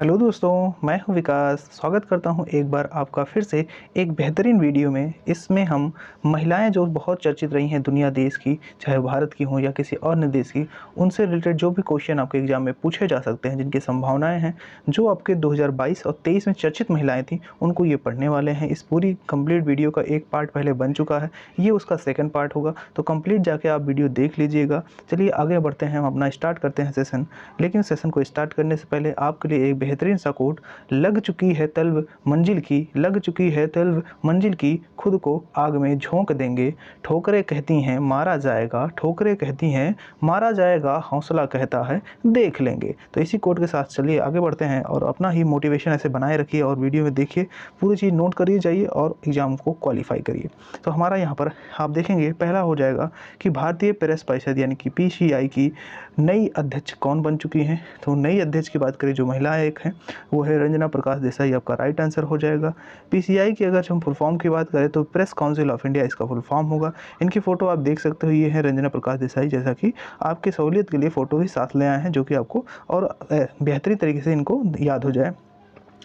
Hello दोस्तों, मैं हूं विकास। स्वागत करता हूं एक बार आपका फिर से एक बेहतरीन वीडियो में। इसमें हम महिलाएं जो बहुत चर्चित रही हैं दुनिया देश की, चाहे भारत की हों या किसी अन्य देश की, उनसे रिलेटेड जो भी क्वेश्चन आपके एग्जाम में पूछे जा सकते हैं, जिनकी संभावनाएं हैं, जो आपके 2022 और 23 में चर्चित महिलाएं थीं, उनको ये पढ़ने वाले हैं। इस पूरी कंप्लीट वीडियो का एक पार्ट पहले बन चुका है, ये उसका सेकेंड पार्ट होगा, तो कंप्लीट जाके आप वीडियो देख लीजिएगा। चलिए आगे बढ़ते हैं, हम अपना स्टार्ट करते हैं सेशन। लेकिन सेशन को स्टार्ट करने से पहले आपके लिए एक बेहतरीन सा कोट, लग चुकी है तल्व मंजिल की, लग चुकी है तल्व मंजिल की, खुद को आग में झोंक देंगे। ठोकरें कहती हैं मारा जाएगा, ठोकरें कहती हैं मारा जाएगा, हौसला कहता है देख लेंगे। तो इसी कोट के साथ चलिए आगे बढ़ते हैं और अपना ही मोटिवेशन ऐसे बनाए रखिए और वीडियो में देखिए, पूरी चीज़ नोट करिए जाइए और एग्जाम को क्वालिफाई करिए। तो हमारा यहाँ पर आप देखेंगे पहला हो जाएगा कि भारतीय प्रेस परिषद यानी कि पीसीआई की नई अध्यक्ष कौन बन चुकी हैं। तो नई अध्यक्ष की बात करें, जो महिला एक हैं, वो है रंजना प्रकाश देसाई। आपका राइट आंसर हो जाएगा। पीसीआई की अगर हम फुल फॉर्म की बात करें तो प्रेस काउंसिल ऑफ इंडिया इसका फुल फॉर्म होगा। इनकी फ़ोटो आप देख सकते हो, ये है रंजना प्रकाश देसाई। जैसा कि आपकी सहूलियत के लिए फ़ोटो भी साथ ले आए हैं, जो कि आपको और बेहतरीन तरीके से इनको याद हो जाए।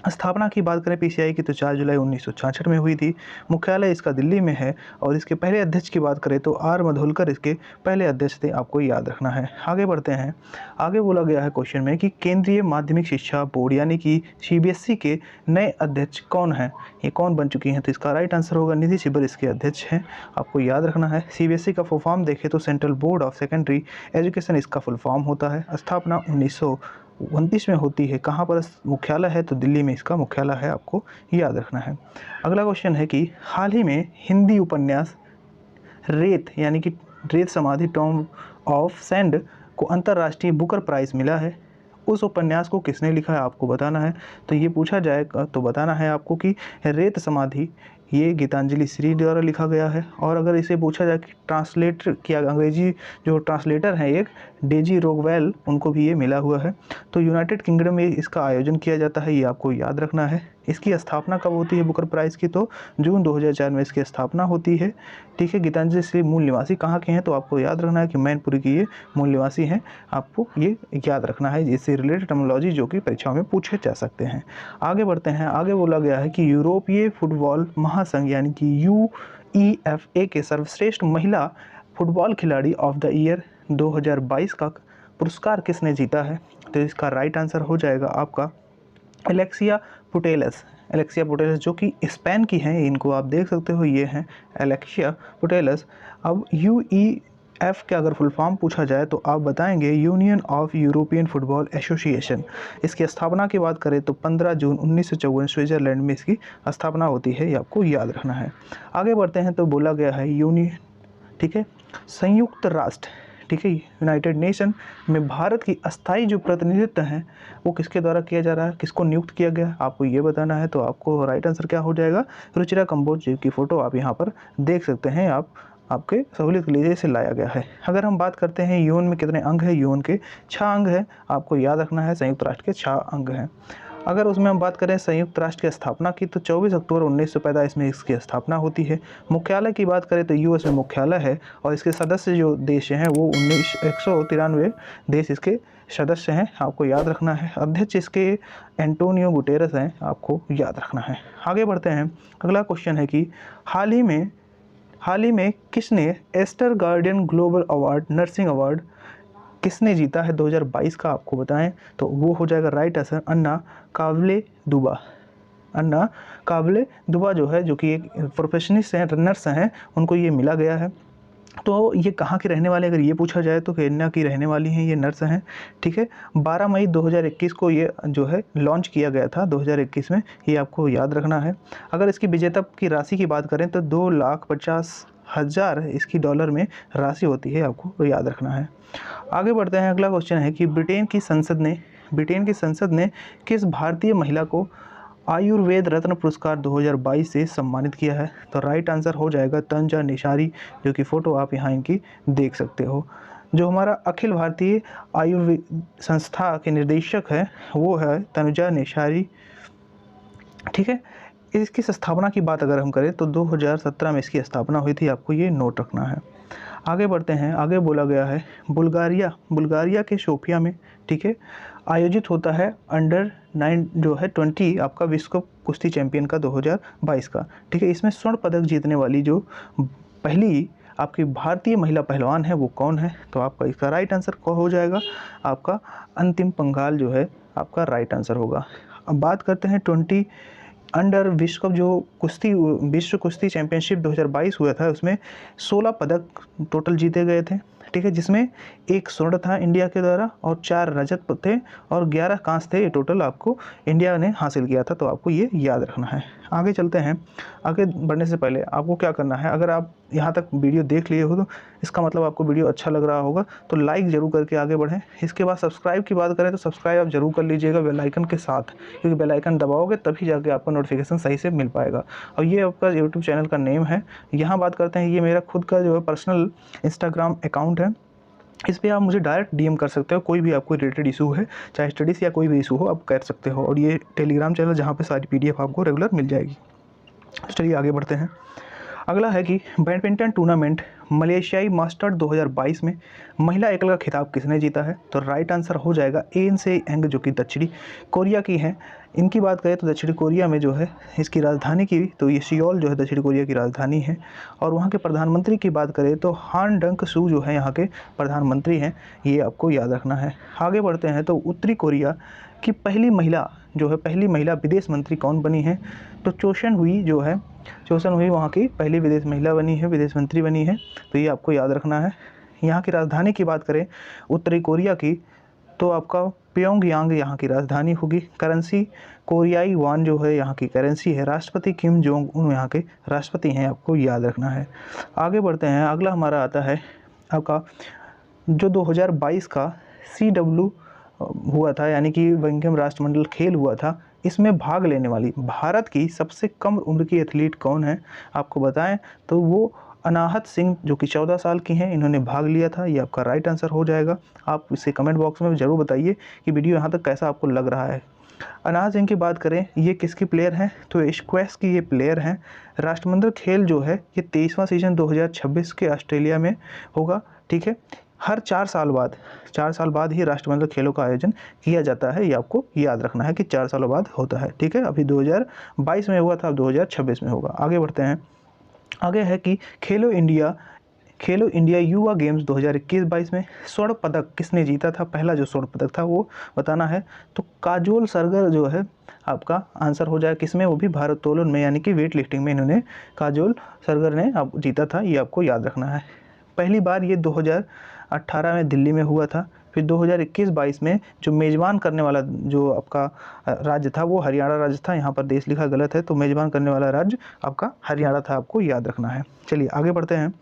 स्थापना की बात करें पीसीआई की तो 4 जुलाई 1966 में हुई थी। मुख्यालय इसका दिल्ली में है। और इसके पहले अध्यक्ष की बात करें तो आर मधुलकर इसके पहले अध्यक्ष थे, आपको याद रखना है। आगे बढ़ते हैं। आगे बोला गया है क्वेश्चन में कि केंद्रीय माध्यमिक शिक्षा बोर्ड यानी कि सीबीएसई के नए अध्यक्ष कौन हैं, ये कौन बन चुकी हैं। तो इसका राइट आंसर होगा निधि छिब्बर इसके अध्यक्ष हैं, आपको याद रखना है। सीबीएसई का फुल फॉर्म देखें तो central board of secondary education इसका फुल फॉर्म होता है। स्थापना 1929 में होती है। कहाँ पर मुख्यालय है, तो दिल्ली में इसका मुख्यालय है, आपको याद रखना है। अगला क्वेश्चन है कि हाल ही में हिंदी उपन्यास रेत यानी कि रेत समाधि टॉम ऑफ सैंड को अंतर्राष्ट्रीय बुकर प्राइज़ मिला है। उस उपन्यास को किसने लिखा है, आपको बताना है। तो ये पूछा जाएगा तो बताना है आपको कि रेत समाधि ये गीतांजलि श्री द्वारा लिखा गया है। और अगर इसे पूछा जाए कि ट्रांसलेटर किया, अंग्रेजी जो ट्रांसलेटर हैं एक डेजी रोगवेल, उनको भी ये मिला हुआ है। तो यूनाइटेड किंगडम में इसका आयोजन किया जाता है, ये आपको याद रखना है। इसकी स्थापना कब होती है बुकर प्राइज़ की, तो जून 2004 में इसकी स्थापना होती है। ठीक है, गीतांजलि श्री मूल निवासी कहाँ के हैं, तो आपको याद रखना है कि मैनपुरी की ये मूल निवासी हैं, आपको ये याद रखना है। इससे रिलेटेड टर्मिनोलॉजी जो कि परीक्षाओं में पूछे जा सकते हैं। आगे बढ़ते हैं। आगे बोला गया है कि यूरोपीय फुटबॉल महासंघ यानी कि यूईएफए के सर्वश्रेष्ठ महिला फुटबॉल खिलाड़ी ऑफ द ईयर 2022 का पुरस्कार किसने जीता है। तो इसका राइट आंसर हो जाएगा आपका एलेक्सिया पुटेलस। एलेक्सिया पुटेलस जो कि स्पेन की हैं, इनको आप देख सकते हो, ये हैं एलेक्सिया पुटेलस। अब यूईएफ का अगर फुल फॉर्म पूछा जाए तो आप बताएंगे union of European football association. इसकी स्थापना की बात करें तो 15 जून 1954 स्विट्जरलैंड में इसकी स्थापना होती है, ये आपको याद रखना है। आगे बढ़ते हैं। तो बोला गया है यूनियन, ठीक है, संयुक्त राष्ट्र, ठीक है, यूनाइटेड नेशन में भारत की अस्थाई जो प्रतिनिधित्व है वो किसके द्वारा किया जा रहा है, किसको नियुक्त किया गया, आपको ये बताना है। तो आपको राइट आंसर क्या हो जाएगा, रुचिरा कंबोज जी की फ़ोटो आप यहाँ पर देख सकते हैं, आपके सहूलियत के लिए इसे लाया गया है। अगर हम बात करते हैं यूएन में कितने अंग है, यूएन के 6 अंग हैं, आपको याद रखना है। संयुक्त राष्ट्र के 6 अंग हैं। अगर उसमें हम बात करें संयुक्त राष्ट्र की स्थापना की तो 24 अक्टूबर 1945 में इसकी स्थापना होती है। मुख्यालय की बात करें तो यूएस में मुख्यालय है और इसके सदस्य जो देश हैं वो 193 देश इसके सदस्य हैं, आपको याद रखना है। अध्यक्ष इसके एंटोनियो गुटेरस हैं, आपको याद रखना है। आगे बढ़ते हैं। अगला क्वेश्चन है कि हाल ही में किसने Aster Guardian global award nursing award किसने जीता है 2022 का, आपको बताएं। तो वो हो जाएगा राइट आंसर अन्ना कावले दुबा। अन्ना कावले दुबा जो है, जो कि एक प्रोफेशनिस्ट हैं, नर्स हैं, उनको ये मिला गया है। तो ये कहाँ के रहने वाले, अगर ये पूछा जाए तो केन्या की रहने वाली हैं, ये नर्स हैं। ठीक है, 12 मई 2021 को ये जो है लॉन्च किया गया था 2021 में, ये आपको याद रखना है। अगर इसकी विजेता की राशि की बात करें तो 2,50,000 इसकी डॉलर में राशि होती है, आपको याद रखना है। आगे बढ़ते हैं। अगला क्वेश्चन है कि ब्रिटेन की संसद ने किस भारतीय महिला को आयुर्वेद रत्न पुरस्कार 2022 से सम्मानित किया है। तो राइट आंसर हो जाएगा तनुजा नेसारी, जो कि फ़ोटो आप यहाँ इनकी देख सकते हो। जो हमारा अखिल भारतीय आयुर्वेद संस्था के निर्देशक है वो है तनुजा नेसारी। ठीक है, इसकी स्थापना की बात अगर हम करें तो 2017 में इसकी स्थापना हुई थी, आपको ये नोट रखना है। आगे बढ़ते हैं। आगे बोला गया है बुल्गारिया के सोफिया में, ठीक है, आयोजित होता है अंडर 9 जो है 20 आपका विश्व कप कुश्ती चैंपियन का 2022 का, ठीक है। इसमें स्वर्ण पदक जीतने वाली जो पहली आपकी भारतीय महिला पहलवान है वो कौन है? तो आपका इसका राइट आंसर कौन हो जाएगा? आपका अंतिम पंघाल जो है आपका राइट आंसर होगा। अब बात करते हैं 20 अंडर विश्व कप जो विश्व कुश्ती चैंपियनशिप 2022 हुआ था, उसमें 16 पदक टोटल जीते गए थे, ठीक है, जिसमें 1 स्वर्ण था इंडिया के द्वारा और 4 रजत थे और 11 कांस्य थे। ये टोटल आपको इंडिया ने हासिल किया था, तो आपको ये याद रखना है। आगे चलते हैं। आगे बढ़ने से पहले आपको क्या करना है, अगर आप यहाँ तक वीडियो देख लिए हो तो इसका मतलब आपको वीडियो अच्छा लग रहा होगा, तो लाइक ज़रूर करके आगे बढ़ें। इसके बाद सब्सक्राइब की बात करें तो सब्सक्राइब आप ज़रूर कर लीजिएगा बेल आइकन के साथ, क्योंकि बेल आइकन दबाओगे तभी जाके आपको नोटिफिकेशन सही से मिल पाएगा। और ये आपका यूट्यूब चैनल का नेम है। यहाँ बात करते हैं, ये मेरा खुद का जो है पर्सनल इंस्टाग्राम अकाउंट है। इस पे आप मुझे डायरेक्ट डीएम कर सकते हो, कोई भी आपको रिलेटेड इशू है, चाहे स्टडीज़ या कोई भी इशू हो आप कर सकते हो। और ये टेलीग्राम चैनल जहाँ पे सारी पीडीएफ आपको रेगुलर मिल जाएगी। चलिए आगे बढ़ते हैं। अगला है कि बैडमिंटन टूर्नामेंट मलेशियाई मास्टर 2022 में महिला एकल का खिताब किसने जीता है? तो राइट आंसर हो जाएगा एन से एंग, जो कि दक्षिणी कोरिया की है। इनकी बात करें तो दक्षिणी कोरिया में जो है इसकी राजधानी की, तो ये सियोल जो है दक्षिणी कोरिया की राजधानी है। और वहाँ के प्रधानमंत्री की बात करें तो हान डंक सू जो है यहाँ के प्रधानमंत्री हैं, ये आपको याद रखना है। आगे बढ़ते हैं तो उत्तरी कोरिया की पहली महिला विदेश मंत्री कौन बनी है? तो चोशन हुई वहाँ की पहली विदेश मंत्री बनी है, तो ये आपको याद रखना है। यहाँ की राजधानी की बात करें उत्तरी कोरिया की, तो आपका प्योंगयांग यहाँ की राजधानी होगी। करेंसी कोरियाई वान जो है यहाँ की करेंसी है। राष्ट्रपति किम जोंग उन यहाँ के राष्ट्रपति हैं, आपको याद रखना है। आगे बढ़ते हैं। अगला हमारा आता है आपका जो 2022 का CW हुआ था, यानी कि विंघम राष्ट्रमंडल खेल हुआ था, इसमें भाग लेने वाली भारत की सबसे कम उम्र की एथलीट कौन है? आपको बताएं तो वो अनाहत सिंह जो कि 14 साल की हैं, इन्होंने भाग लिया था। ये आपका राइट आंसर हो जाएगा। आप इसे कमेंट बॉक्स में ज़रूर बताइए कि वीडियो यहाँ तक कैसा आपको लग रहा है। अनाहत सिंह की बात करें, ये किसकी प्लेयर हैं? तो स्क्वैश की ये प्लेयर हैं। राष्ट्रमंडल खेल जो है ये 23वां सीजन 2026 के ऑस्ट्रेलिया में होगा, ठीक है। हर 4 साल बाद ही राष्ट्रमंडल खेलों का आयोजन किया जाता है। ये आपको याद रखना है कि 4 सालों बाद होता है, ठीक है। अभी 2022 में हुआ था, अब 2026 में होगा। आगे बढ़ते हैं। आगे है कि खेलो इंडिया युवा गेम्स 2021-22 में स्वर्ण पदक किसने जीता था? पहला जो स्वर्ण पदक था वो बताना है। तो काजोल सरगर जो है आपका आंसर हो जाए किसमें? वो भी भारोत्तोलन में, यानी कि वेट लिफ्टिंग में इन्होंने काजोल सरगर ने जीता था। ये आपको याद रखना है। पहली बार ये 2018 में दिल्ली में हुआ था। फिर 2021-22 में जो मेज़बान करने वाला जो आपका राज्य था वो हरियाणा राज्य था। यहाँ पर देश लिखा गलत है, तो मेज़बान करने वाला राज्य आपका हरियाणा था, आपको याद रखना है। चलिए आगे बढ़ते हैं।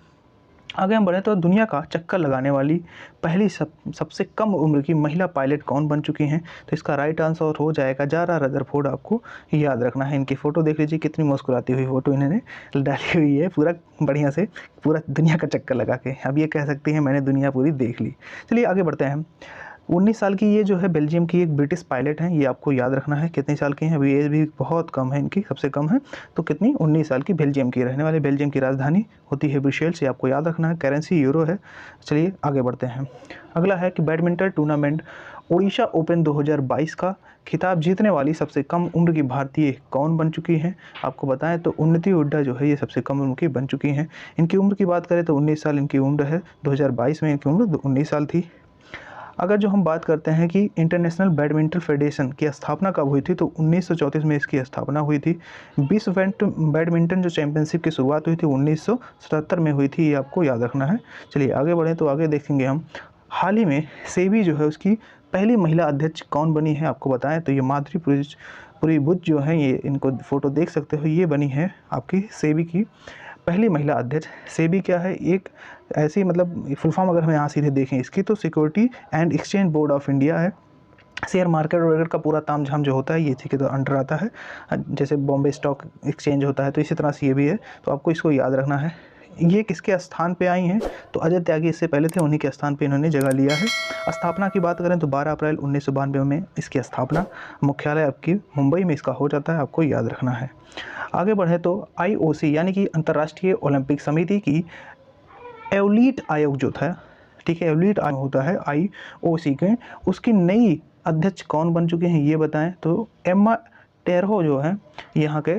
आगे हम बढ़ें तो दुनिया का चक्कर लगाने वाली पहली सबसे कम उम्र की महिला पायलट कौन बन चुकी हैं? तो इसका राइट आंसर हो जाएगा जारा रदरफोर्ड, आपको याद रखना है। इनकी फ़ोटो देख लीजिए, कितनी मुस्कुराती हुई फ़ोटो इन्होंने डाली हुई है, पूरा बढ़िया से पूरा दुनिया का चक्कर लगा के। अब ये कह सकती हैं मैंने दुनिया पूरी देख ली। चलिए आगे बढ़ते हैं। 19 साल की ये जो है बेल्जियम की एक ब्रिटिश पायलट हैं, ये आपको याद रखना है। कितने साल की हैं? अभी एज भी बहुत कम है इनकी, सबसे कम है, तो कितनी? 19 साल की। बेल्जियम की रहने वाले, बेल्जियम की राजधानी होती है ब्रुसेल्स, ये आपको याद रखना है। करेंसी यूरो है। चलिए आगे बढ़ते हैं। अगला है कि बैडमिंटन टूर्नामेंट ओडिशा ओपन 2022 का खिताब जीतने वाली सबसे कम उम्र की भारतीय कौन बन चुकी हैं? आपको बताएं तो उन्नति हुड्डा जो है ये सबसे कम उम्र की बन चुकी हैं। इनकी उम्र की बात करें तो 19 साल इनकी उम्र है। 2022 में इनकी उम्र 19 साल थी। अगर जो हम बात करते हैं कि इंटरनेशनल बैडमिंटन फेडरेशन की स्थापना कब हुई थी, तो 1934 में इसकी स्थापना हुई थी। विश्व बैडमिंटन जो चैंपियनशिप की शुरुआत हुई थी 1977 में हुई थी, ये आपको याद रखना है। चलिए आगे बढ़ें तो आगे देखेंगे हम। हाल ही में सेबी जो है उसकी पहली महिला अध्यक्ष कौन बनी है? आपको बताएं तो ये माधुरी पुरी बुच जो है, ये इनको फ़ोटो देख सकते हो, ये बनी है आपकी सेबी की पहली महिला अध्यक्ष। सेबी क्या है? एक ऐसी मतलब फुल फॉर्म अगर हम यहाँ सीधे देखें इसकी, तो security and exchange board of India है। शेयर मार्केट वगैरह का पूरा तामझाम जो होता है ये इसी के अंडर आता है। जैसे बॉम्बे स्टॉक एक्सचेंज होता है, तो इसी तरह से ये भी है, तो आपको इसको याद रखना है। ये किसके स्थान पे आई हैं? तो अजय त्यागी इससे पहले थे, उन्हीं के स्थान पे इन्होंने जगह लिया है। स्थापना की बात करें तो 12 अप्रैल 1992 में इसकी स्थापना, मुख्यालय आपकी मुंबई में इसका हो जाता है, आपको याद रखना है। आगे बढ़े तो IOC यानी कि अंतर्राष्ट्रीय ओलंपिक समिति की एवलीट आयोग जो था, ठीक है, एवलीट आयोग होता है IOC के, उसकी नई अध्यक्ष कौन बन चुके हैं ये बताएं। तो एम्मा टेरहो जो है यहाँ के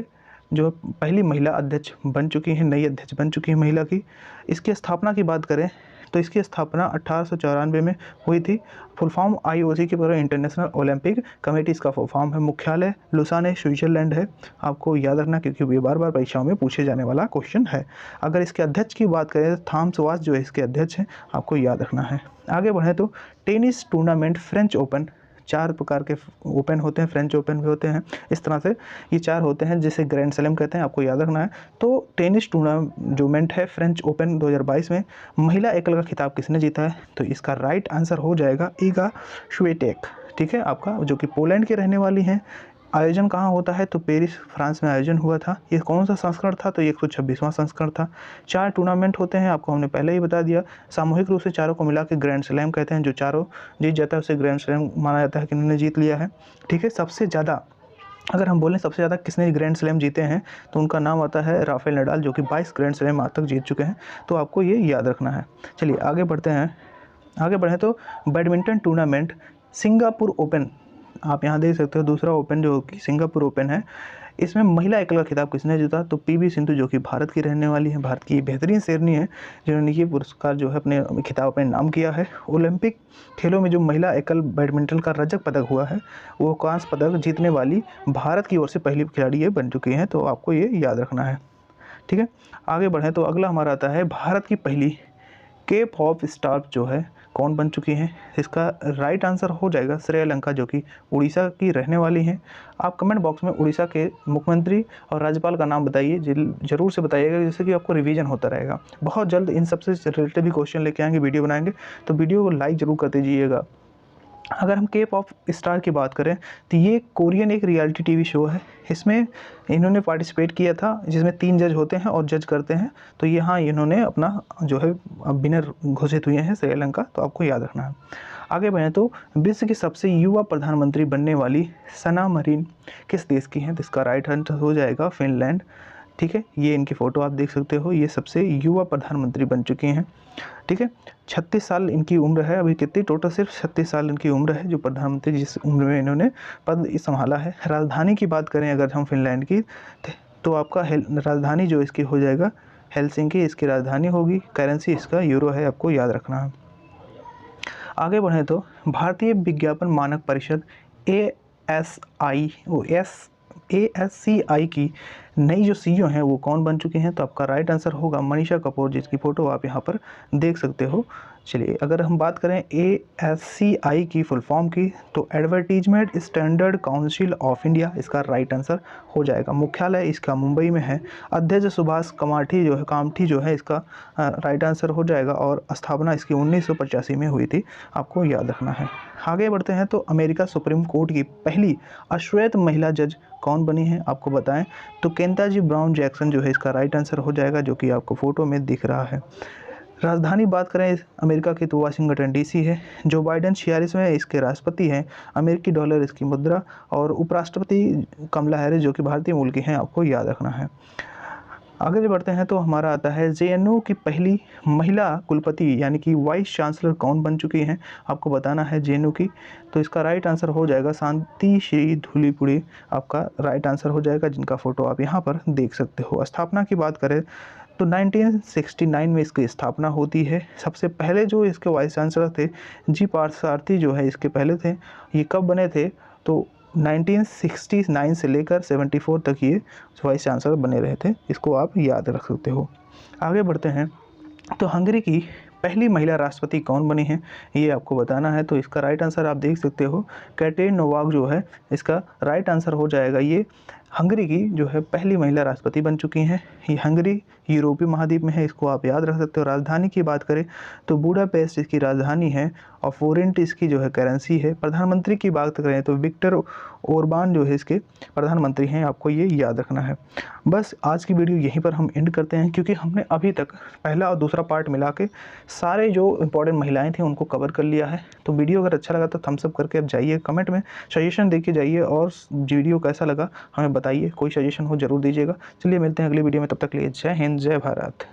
जो पहली महिला अध्यक्ष बन चुकी हैं, नई अध्यक्ष बन चुकी हैं महिला की। इसकी स्थापना की बात करें तो इसकी स्थापना 1894 में हुई थी। फुल फॉर्म IOC के पूरा इंटरनेशनल ओलंपिक कमेटी इसका फुल फॉर्म है। मुख्यालय लुसाने स्विट्जरलैंड है, आपको याद रखना क्योंकि ये बार बार परीक्षाओं में पूछे जाने वाला क्वेश्चन है। अगर इसके अध्यक्ष की बात करें तो थॉमस वास जो है इसके अध्यक्ष हैं, आपको याद रखना है। आगे बढ़ें तो टेनिस टूर्नामेंट फ्रेंच ओपन, 4 प्रकार के ओपन होते हैं, फ्रेंच ओपन भी होते हैं, इस तरह से ये 4 होते हैं जिसे ग्रैंड स्लैम कहते हैं, आपको याद रखना है। तो टेनिस टूर्नामेंट है फ्रेंच ओपन 2022 में महिला एकल का खिताब किसने जीता है? तो इसका राइट आंसर हो जाएगा ईगा स्विएटेक, ठीक है, आपका जो कि पोलैंड के रहने वाली हैं। आयोजन कहाँ होता है? तो पेरिस फ्रांस में आयोजन हुआ था। ये कौन सा संस्करण था? तो ये 126वां संस्करण था। 4 टूर्नामेंट होते हैं, आपको हमने पहले ही बता दिया। सामूहिक रूप से चारों को मिला के ग्रैंड स्लैम कहते हैं। जो चारों जीत जाता है उसे ग्रैंड स्लैम माना जाता है कि इन्होंने जीत लिया है, ठीक है। सबसे ज़्यादा अगर हम बोलें सबसे ज़्यादा किसने ग्रैंड स्लैम जीते हैं तो उनका नाम आता है राफेल नडाल, जो कि 22 ग्रैंड स्लैम आज तक जीत चुके हैं, तो आपको ये याद रखना है। चलिए आगे बढ़ते हैं। आगे बढ़ें तो बैडमिंटन टूर्नामेंट सिंगापुर ओपन, आप यहाँ देख सकते हो दूसरा ओपन जो कि सिंगापुर ओपन है, इसमें महिला एकल का खिताब किसने जीता? तो PV सिंधु, जो कि भारत की रहने वाली है, भारत की बेहतरीन शेरनी है जिन्होंने ये पुरस्कार जो है अपने खिताब अपने नाम किया है। ओलंपिक खेलों में जो महिला एकल बैडमिंटन का रजत पदक हुआ है वो कांस्य पदक जीतने वाली भारत की ओर से पहली खिलाड़ी ये बन चुकी हैं, तो आपको ये याद रखना है, ठीक है। आगे बढ़ें तो अगला हमारा आता है भारत की पहली केप ऑफ स्टार्स जो है कौन बन चुकी हैं? इसका राइट आंसर हो जाएगा श्रीलंका, जो कि उड़ीसा की रहने वाली हैं। आप कमेंट बॉक्स में उड़ीसा के मुख्यमंत्री और राज्यपाल का नाम बताइए, जरूर से बताइएगा, जिससे कि आपको रिवीजन होता रहेगा। बहुत जल्द इन सबसे रिलेटेड भी क्वेश्चन लेके आएंगे, वीडियो बनाएंगे, तो वीडियो को लाइक जरूर कर दीजिएगा। अगर हम केप ऑफ स्टार की बात करें तो ये कोरियन एक रियलिटी TV शो है। इसमें इन्होंने पार्टिसिपेट किया था, जिसमें 3 जज होते हैं और जज करते हैं। तो यहाँ इन्होंने अपना जो है विनर घोषित हुए हैं श्रीलंका, तो आपको याद रखना है। आगे बढ़ें तो विश्व की सबसे युवा प्रधानमंत्री बनने वाली सना मरीन किस देश की हैं? तो इसका राइट आंसर हो जाएगा फिनलैंड, ठीक है। ये इनकी फ़ोटो आप देख सकते हो, ये सबसे युवा प्रधानमंत्री बन चुकी हैं, ठीक है। 36 साल इनकी उम्र है अभी, कितनी टोटल? सिर्फ 36 साल इनकी उम्र है जो प्रधानमंत्री जिस उम्र में इन्होंने पद संभाला है। राजधानी की बात करें अगर हम फिनलैंड की, तो आपका राजधानी जो इसकी हो जाएगा हेलसिंकी, इसकी राजधानी होगी। करेंसी इसका यूरो है, आपको याद रखना है। आगे बढ़ें तो भारतीय विज्ञापन मानक परिषद ASCI की नई जो CEO हैं वो कौन बन चुके हैं? तो आपका राइट आंसर होगा मनीषा कपूर, जिसकी फ़ोटो आप यहाँ पर देख सकते हो। चलिए अगर हम बात करें ASCI की फुल फॉर्म की, तो advertisement standard council of India, इसका राइट आंसर हो जाएगा। मुख्यालय इसका मुंबई में है। अध्यक्ष सुभाष कामठी जो है इसका राइट आंसर हो जाएगा, और स्थापना इसकी 1985 में हुई थी, आपको याद रखना है। आगे बढ़ते हैं तो अमेरिका सुप्रीम कोर्ट की पहली अश्वेत महिला जज कौन बनी है? आपको बताएं तो केंताजी ब्राउन जैक्सन जो है इसका राइट आंसर हो जाएगा, जो कि आपको फ़ोटो में दिख रहा है। राजधानी बात करें अमेरिका की तो वाशिंगटन DC है। जो बाइडेन 46वें इसके राष्ट्रपति हैं। अमेरिकी डॉलर इसकी मुद्रा, और उपराष्ट्रपति कमला हैरिस जो कि भारतीय मूल की हैं, आपको याद रखना है। आगे बढ़ते हैं तो हमारा आता है JNU की पहली महिला कुलपति यानी कि वाइस चांसलर कौन बन चुकी हैं? आपको बताना है JNU की, तो इसका राइट आंसर हो जाएगा शांति श्री धूलीपुड़ी, आपका राइट आंसर हो जाएगा, जिनका फ़ोटो आप यहाँ पर देख सकते हो। स्थापना की बात करें तो 1969 में इसकी स्थापना होती है। सबसे पहले जो इसके वाइस चांसलर थे G पार्थसारथी जो है इसके पहले थे। ये कब बने थे? तो 1969 से लेकर 74 तक ये वाइस चांसलर बने रहे थे, इसको आप याद रख सकते हो। आगे बढ़ते हैं तो हंगरी की पहली महिला राष्ट्रपति कौन बनी है? ये आपको बताना है, तो इसका राइट आंसर आप देख सकते हो कैटेरिना नोवाक जो है इसका राइट आंसर हो जाएगा। ये हंगरी की जो है पहली महिला राष्ट्रपति बन चुकी हैं। ये हंगरी यूरोपीय महाद्वीप में है, इसको आप याद रख सकते हो। राजधानी की बात करें तो बुडापेस्ट इसकी राजधानी है, और फोरेंट इसकी जो है करेंसी है। प्रधानमंत्री की बात करें तो विक्टर ओरबान जो है इसके प्रधानमंत्री हैं, आपको ये याद रखना है। बस आज की वीडियो यहीं पर हम एंड करते हैं, क्योंकि हमने अभी तक पहला और दूसरा पार्ट मिला के सारे जो इंपॉर्टेंट महिलाएं थी उनको कवर कर लिया है। तो वीडियो अगर अच्छा लगा तो थम्स अप करके आप जाइए, कमेंट में सजेशन दे के जाइए, और वीडियो कैसा लगा हमें बताइए, कोई सजेशन हो जरूर दीजिएगा। चलिए मिलते हैं अगली वीडियो में, तब तक के लिए जय हिंद जय भारत।